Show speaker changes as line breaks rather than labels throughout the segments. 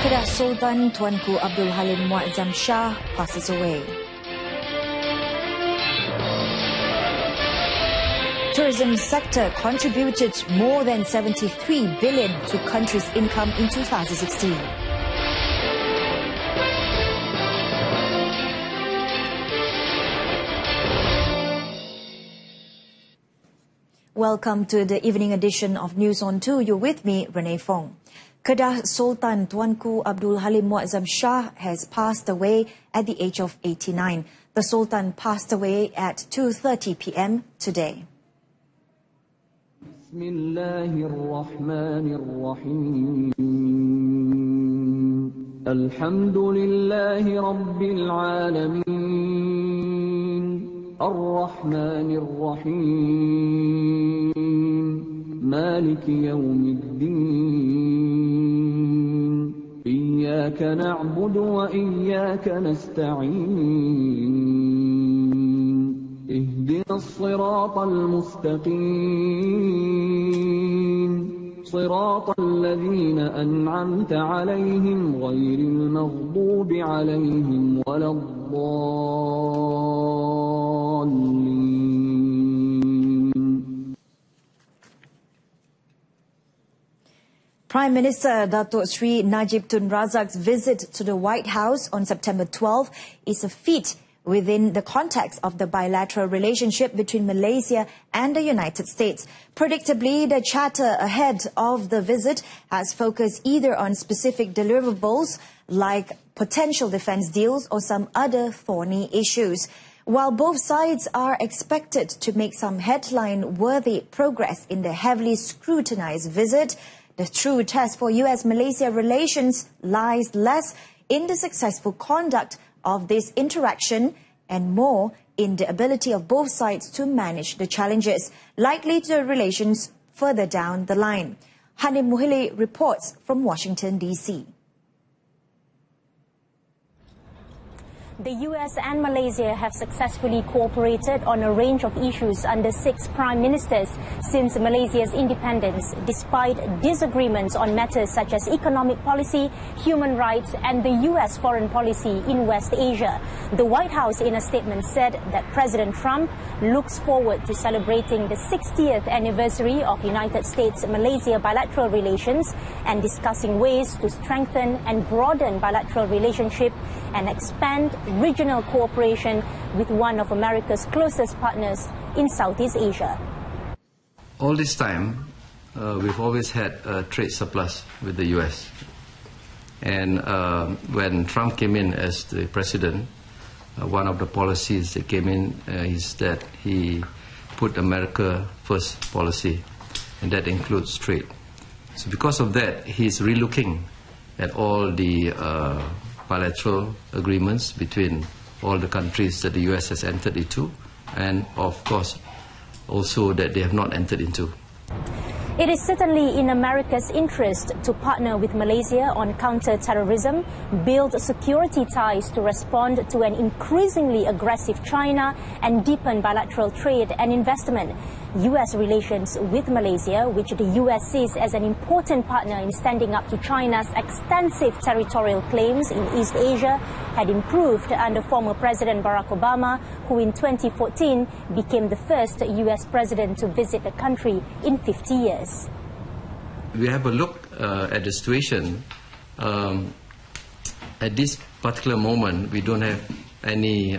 Kedah Sultan Tuanku Abdul Halim Muazzam Shah passes away. Tourism sector contributed more than 73 billion to country's income in 2016. Welcome to the evening edition of News on 2. You're with me, Renee Fong. Kedah Sultan Tuanku Abdul Halim Muazzam Shah has passed away at the age of 89. The Sultan passed away at 2:30 p.m. today.
Alhamdulillahi Rabbil Alameen, Ar-Rahmanir Rahim, Maliki Yawmiddin, Iyyaka na'budu wa iyyaka nasta'in, Ihdinas siratal mustaqim, صراط الذين أنعمت عليهم غير المغضوب عليهم ولا الضالين.
Prime Minister Datuk Sri Najib Tun Razak's visit to the White House on September 12 is a feat within the context of the bilateral relationship between Malaysia and the United States. Predictably, the chatter ahead of the visit has focused either on specific deliverables like potential defence deals or some other thorny issues. While both sides are expected to make some headline-worthy progress in the heavily scrutinised visit, the true test for US-Malaysia relations lies less in the successful conduct of this interaction and more in the ability of both sides to manage the challenges likely to the relations further down the line. Hanim Muhili reports from Washington, D.C.
The US and Malaysia have successfully cooperated on a range of issues under 6 prime ministers since Malaysia's independence, despite disagreements on matters such as economic policy, human rights, and the US foreign policy in West Asia. The White House, in a statement, said that President Trump looks forward to celebrating the 60th anniversary of United States-Malaysia bilateral relations and discussing ways to strengthen and broaden bilateral relationship and expand regional cooperation with one of America's closest partners in Southeast Asia.
All this time, we've always had a trade surplus with the US. And when Trump came in as the president, one of the policies that came in is that he put America first policy, and that includes trade. So because of that, he's relooking at all the bilateral agreements between all the countries that the US has entered into, and of course also that they have not entered into.
It is certainly in America's interest to partner with Malaysia on counter-terrorism, build security ties to respond to an increasingly aggressive China, and deepen bilateral trade and investment. US relations with Malaysia, which the US sees as an important partner in standing up to China's extensive territorial claims in East Asia, had improved under former President Barack Obama, who in 2014 became the first US president to visit the country in 50 years.
We have a look at the situation. At this particular moment, we don't have any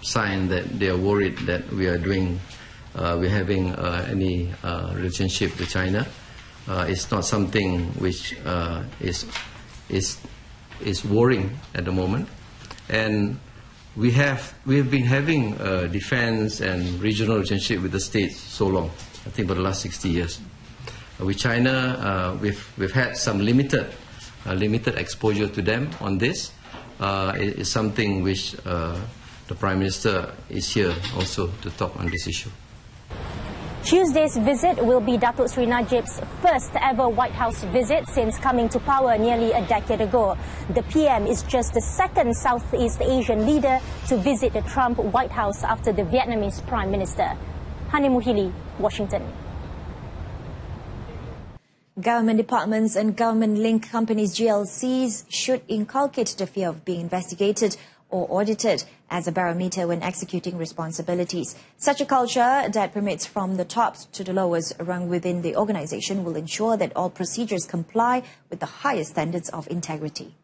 sign that they are worried that we're having any relationship with China. It's not something which is worrying at the moment. And we have been having defense and regional relationship with the States so long, I think for the last 60 years. With China, we've had some limited exposure to them on this. It is something which the Prime Minister is here also to talk on this issue.
Tuesday's visit will be Datuk Sri Najib's first ever White House visit since coming to power nearly a decade ago. The PM is just the second Southeast Asian leader to visit the Trump White House after the Vietnamese Prime Minister. Hani Muhili, Washington.
Government departments and government-linked companies GLCs should inculcate the fear of being investigated or audited as a barometer when executing responsibilities. Such a culture that permits from the top to the lowest rung within the organization will ensure that all procedures comply with the highest standards of integrity.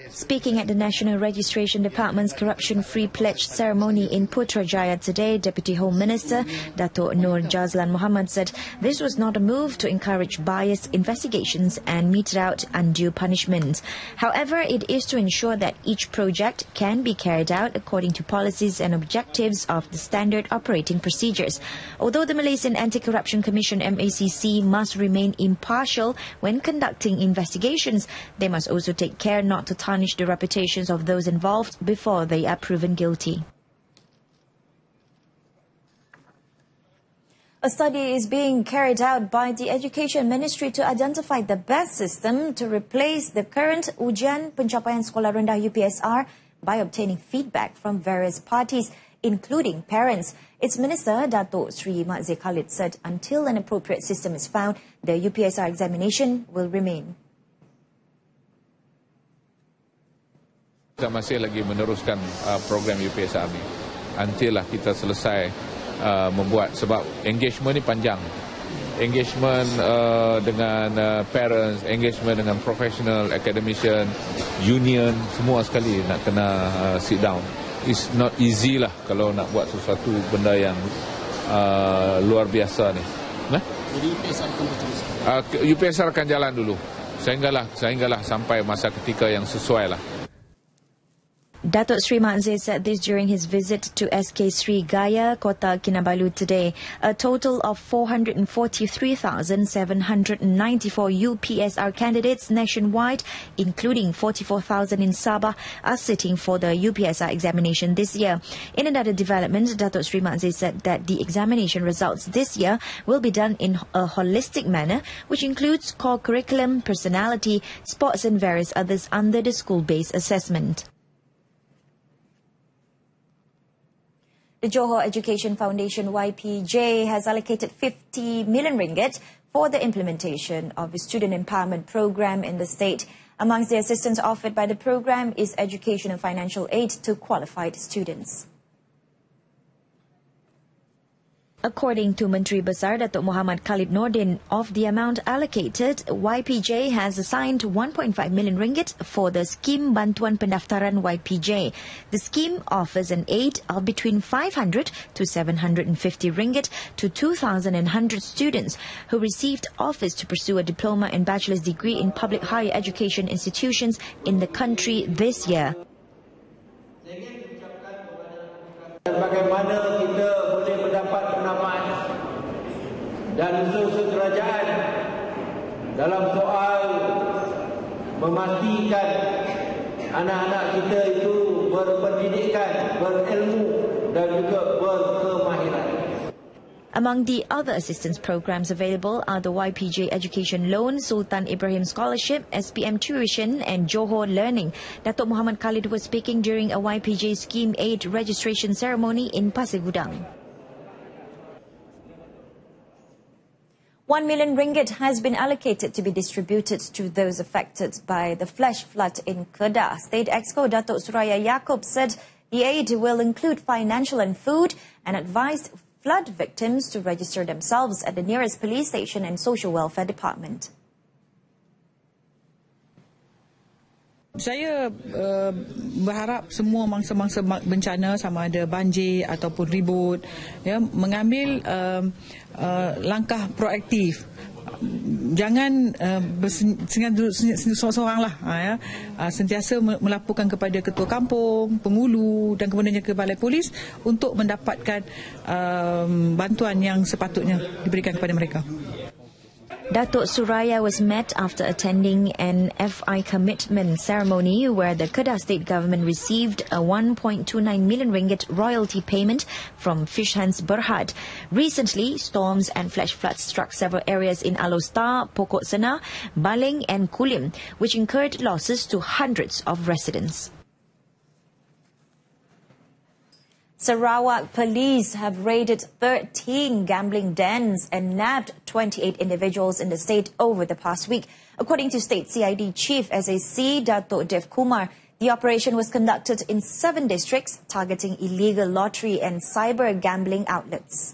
Speaking at the National Registration Department's corruption-free pledge ceremony in Putrajaya today, Deputy Home Minister Dato' Nur Jazlan Mohamad said this was not a move to encourage biased investigations and mete out undue punishment. However, it is to ensure that each project can be carried out according to policies and objectives of the standard operating procedures. Although the Malaysian Anti-Corruption Commission MACC must remain impartial when conducting investigations, they must also take care not to tarnish the reputations of those involved before they are proven guilty. A study is being carried out by the Education Ministry to identify the best system to replace the current Ujian Pencapaian Sekolah Rendah UPSR by obtaining feedback from various parties, including parents. Its Minister, Dato' Sri Mahathir Khalid, said until an appropriate system is found, the UPSR examination will remain.
Kita masih lagi meneruskan program UPSR ni until lah kita selesai membuat, sebab engagement ni panjang. Engagement dengan parents, engagement dengan professional, academician, union, semua sekali nak kena sit down. It's not easy lah kalau nak buat sesuatu benda yang luar biasa ni. Jadi UPSR akan berterus? UPSR akan jalan dulu sehinggalah sampai masa ketika yang sesuai lah.
Dato' Sri Mahathir said this during his visit to SK Sri Gaya, Kota Kinabalu today. A total of 443,794 UPSR candidates nationwide, including 44,000 in Sabah, are sitting for the UPSR examination this year. In another development, Dato' Sri Mahathir said that the examination results this year will be done in a holistic manner, which includes core curriculum, personality, sports and various others under the school-based assessment. The Johor Education Foundation YPJ has allocated 50 million ringgit for the implementation of the student empowerment program in the state. Amongst the assistance offered by the program is education and financial aid to qualified students. According to Menteri Besar Datuk Muhammad Khalid Nordin, of the amount allocated, YPJ has assigned 1.5 million ringgit for the scheme Bantuan Pendaftaran YPJ. The scheme offers an aid of between 500 to 750 ringgit to 2,100 students who received offers to pursue a diploma and bachelor's degree in public higher education institutions in the country this year.
Bagaimana kita boleh mendapat penamaan dan unsur-unsur kerajaan dalam soal memastikan anak-anak kita itu berpendidikan, berilmu dan juga berkemahiran.
Among the other assistance programs available are the YPJ Education Loan, Sultan Ibrahim Scholarship, SPM Tuition and Johor Learning. Datuk Muhammad Khalid was speaking during a YPJ Scheme Aid registration ceremony in Pasir Gudang. 1 million ringgit has been allocated to be distributed to those affected by the flash flood in Kedah. State Exco Datuk Suraya Yaakob said the aid will include financial and food and advised flood victims to register themselves at the nearest police station and social welfare department.
Saya berharap semua mangsa-mangsa bencana, sama ada banjir ataupun ribut, ya, mengambil langkah proaktif. Jangan duduk seorang-seorang lah, ya. Sentiasa melaporkan kepada ketua kampung, pengulu dan kemudiannya ke balai polis untuk mendapatkan bantuan yang sepatutnya diberikan kepada mereka.
Datuk Suraya was met after attending an FI commitment ceremony where the Kedah state government received a 1.29 million ringgit royalty payment from Fish Hands Berhad. Recently, storms and flash floods struck several areas in Alor, Pokok Sena, Baling and Kulim, which incurred losses to hundreds of residents. Sarawak police have raided 13 gambling dens and nabbed 28 individuals in the state over the past week. According to State CID Chief SAC Datuk Dev Kumar, the operation was conducted in 7 districts targeting illegal lottery and cyber gambling outlets.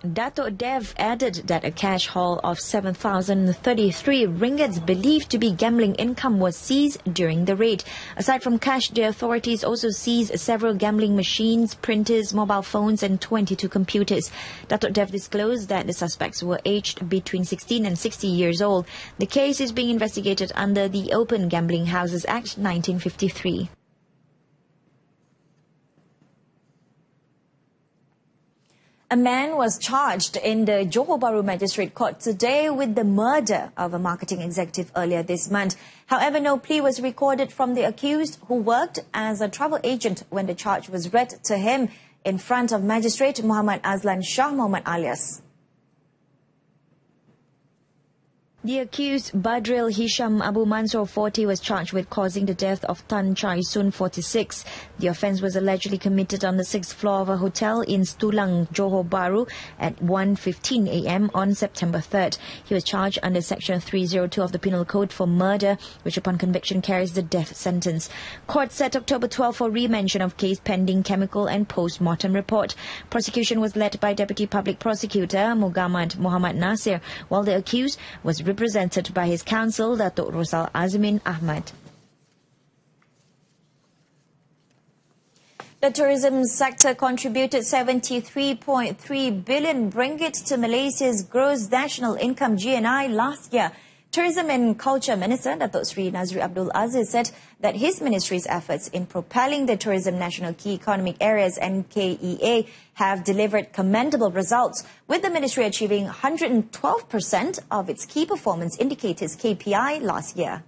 Datuk Dev added that a cash haul of 7,033 ringgits believed to be gambling income was seized during the raid. Aside from cash, the authorities also seized several gambling machines, printers, mobile phones and 22 computers. Datuk Dev disclosed that the suspects were aged between 16 and 60 years old. The case is being investigated under the Open Gambling Houses Act 1953. A man was charged in the Johor Bahru Magistrate Court today with the murder of a marketing executive earlier this month. However, no plea was recorded from the accused, who worked as a travel agent when the charge was read to him in front of Magistrate Muhammad Azlan Shah Muhammad alias. The accused, Badril Hisham Abu Mansur, 40, was charged with causing the death of Tan Chai Sun, 46. The offence was allegedly committed on the 6th floor of a hotel in Stulang, Johor Bahru at 1:15 a.m. on September 3rd. He was charged under Section 302 of the Penal Code for murder, which upon conviction carries the death sentence. Court set October 12 for remention of case pending chemical and post-mortem report. Prosecution was led by Deputy Public Prosecutor Muhammad Nasir, while the accused was represented by his counsel, Datuk Rosal Azmin Ahmad. The tourism sector contributed 73.3 billion ringgit to Malaysia's gross national income (GNI) last year. Tourism and Culture Minister Datuk Sri Nazri Abdul Aziz said that his ministry's efforts in propelling the Tourism National Key Economic Areas (NKEA) have delivered commendable results, with the ministry achieving 112% of its key performance indicators (KPI) last year.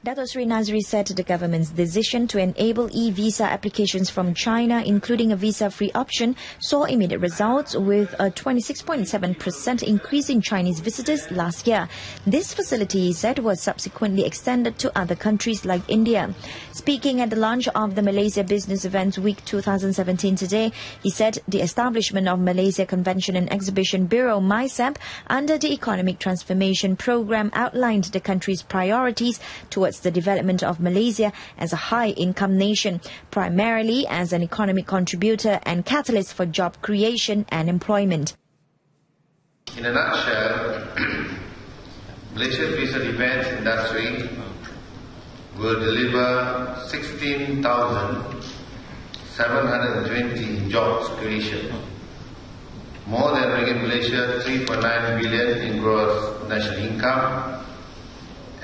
Datuk Sri Nazri said the government's decision to enable e-visa applications from China, including a visa-free option, saw immediate results with a 26.7% increase in Chinese visitors last year. This facility, he said, was subsequently extended to other countries like India. Speaking at the launch of the Malaysia Business Events Week 2017 today, he said the establishment of Malaysia Convention and Exhibition Bureau (MySEP) under the Economic Transformation Programme outlined the country's priorities towards the development of Malaysia as a high-income nation, primarily as an economic contributor and catalyst for job creation and employment.
In a nutshell, Malaysia's business events industry will deliver 16,720 jobs creation, more than bringing Malaysia 3.9 billion in gross national income,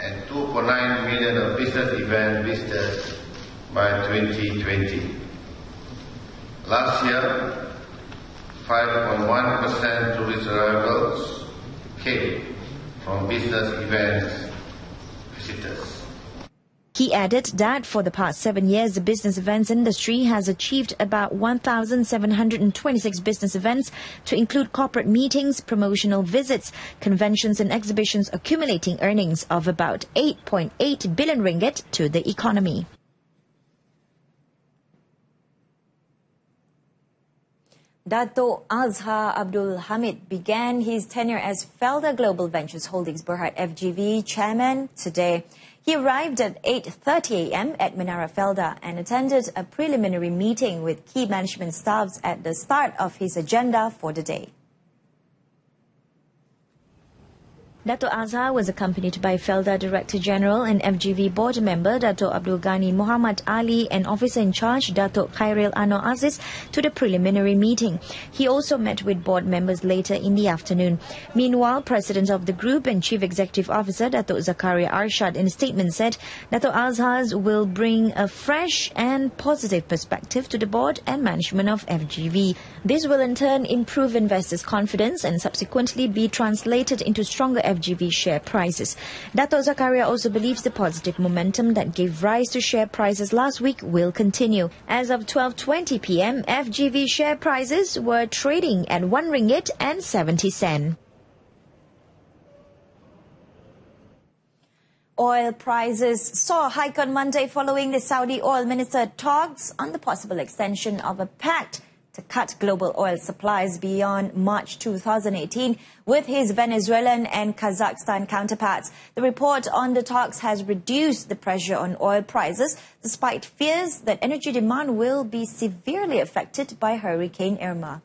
and 2.9 million of business event visitors by 2020. Last year, 5.1% tourist arrivals came from business events visitors.
He added that for the past 7 years, the business events industry has achieved about 1,726 business events, to include corporate meetings, promotional visits, conventions and exhibitions, accumulating earnings of about 8.8 billion ringgit to the economy. Dato' Azhar Abdul Hamid began his tenure as Felda Global Ventures Holdings Berhad FGV chairman today. He arrived at 8:30 a.m. at Menara Felda and attended a preliminary meeting with key management staffs at the start of his agenda for the day. Dato' Azhar was accompanied by Felda Director General and FGV Board Member Dato' Abdul Ghani Muhammad Ali and Officer in Charge Dato' Khairil Anwar Aziz to the preliminary meeting. He also met with board members later in the afternoon. Meanwhile, President of the Group and Chief Executive Officer Dato' Zakaria Arshad in a statement said Dato' Azhar will bring a fresh and positive perspective to the board and management of FGV. This will in turn improve investors' confidence and subsequently be translated into stronger FGV share prices. Dato' Zakaria also believes the positive momentum that gave rise to share prices last week will continue. As of 12:20 p.m, FGV share prices were trading at RM1.70. Oil prices saw a hike on Monday following the Saudi oil minister talks on the possible extension of a pact to cut global oil supplies beyond March 2018 with his Venezuelan and Kazakhstan counterparts. The report on the talks has reduced the pressure on oil prices despite fears that energy demand will be severely affected by Hurricane Irma.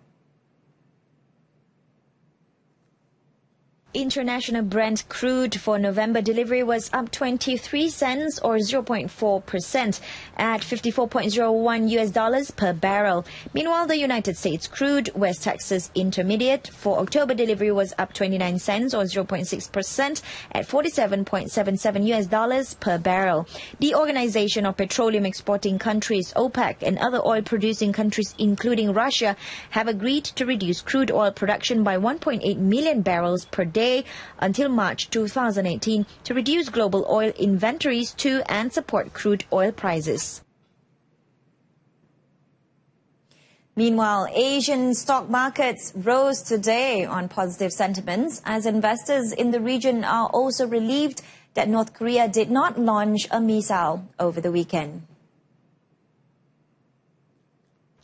International Brent crude for November delivery was up 23 cents or 0.4% at $54.01 per barrel. Meanwhile, the United States crude West Texas Intermediate for October delivery was up 29 cents or 0.6% at $47.77 per barrel. The Organization of Petroleum Exporting Countries, OPEC, and other oil-producing countries, including Russia, have agreed to reduce crude oil production by 1.8 million barrels per day until March 2018 to reduce global oil inventories too and support crude oil prices. Meanwhile, Asian stock markets rose today on positive sentiments as investors in the region are also relieved that North Korea did not launch a missile over the weekend.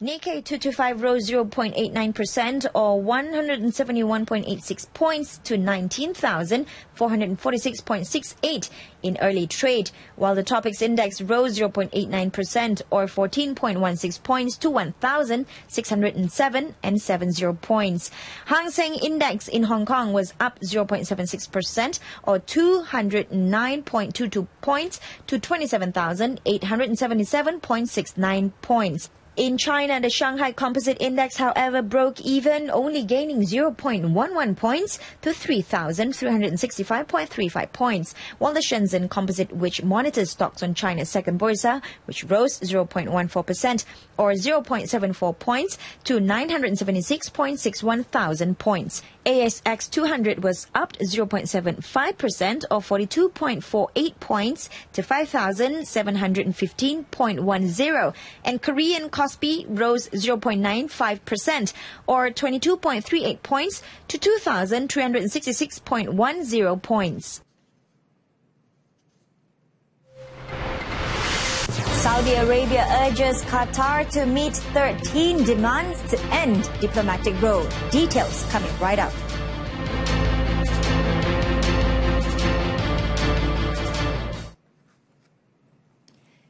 Nikkei 225 rose 0.89% or 171.86 points to 19,446.68 in early trade, while the Topix index rose 0.89% or 14.16 points to 1,607.70 points. Hang Seng index in Hong Kong was up 0.76% or 209.22 points to 27,877.69 points. In China, the Shanghai Composite Index, however, broke even, only gaining 0.11 points to 3,365.35 points, while the Shenzhen Composite, which monitors stocks on China's second bursa, which rose 0.14% or 0.74 points to 976.61 thousand points. ASX 200 was up 0.75% or 42.48 points to 5,715.10, and Korean Kospi rose 0.95% or 22.38 points to 2,366.10 points. Saudi Arabia urges Qatar to meet 13 demands to end diplomatic row. Details coming right up.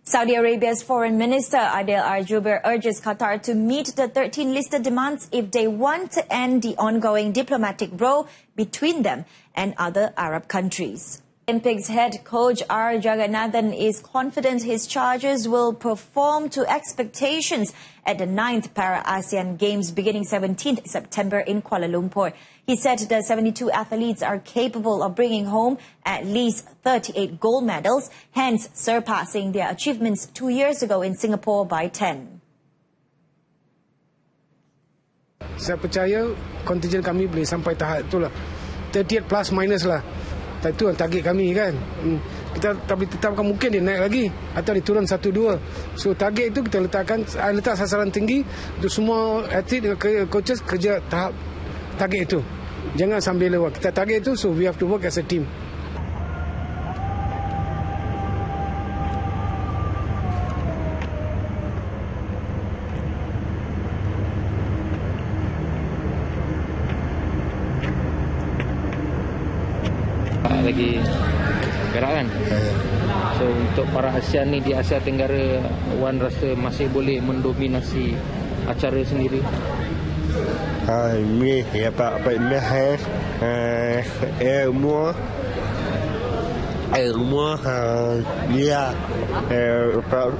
Saudi Arabia's Foreign Minister Adel Al-Jubeir urges Qatar to meet the 13 listed demands if they want to end the ongoing diplomatic row between them and other Arab countries. Olympics head coach R. Jagannathan is confident his charges will perform to expectations at the 9th Para-ASEAN Games beginning 17th September in Kuala Lumpur. He said the 72 athletes are capable of bringing home at least 38 gold medals, hence surpassing their achievements 2 years ago in Singapore by 10.
Saya percaya kontingen kami boleh sampai tahap itulah. 38 plus minus lah. Itu yang target kami kan. Kita tapi tetapkan mungkin dia naik lagi atau dia turun 1-2. So target itu kita letak sasaran tinggi untuk semua atlet dan coaches kerja tahap target itu. Jangan sambil lewat. Kita target itu, so we have to work as a team.
Lagi gerak kan. So untuk para ASEAN ni di Asia Tenggara, Wan rasa masih boleh mendominasi acara sendiri.
Mi apa meh ilmu dia apa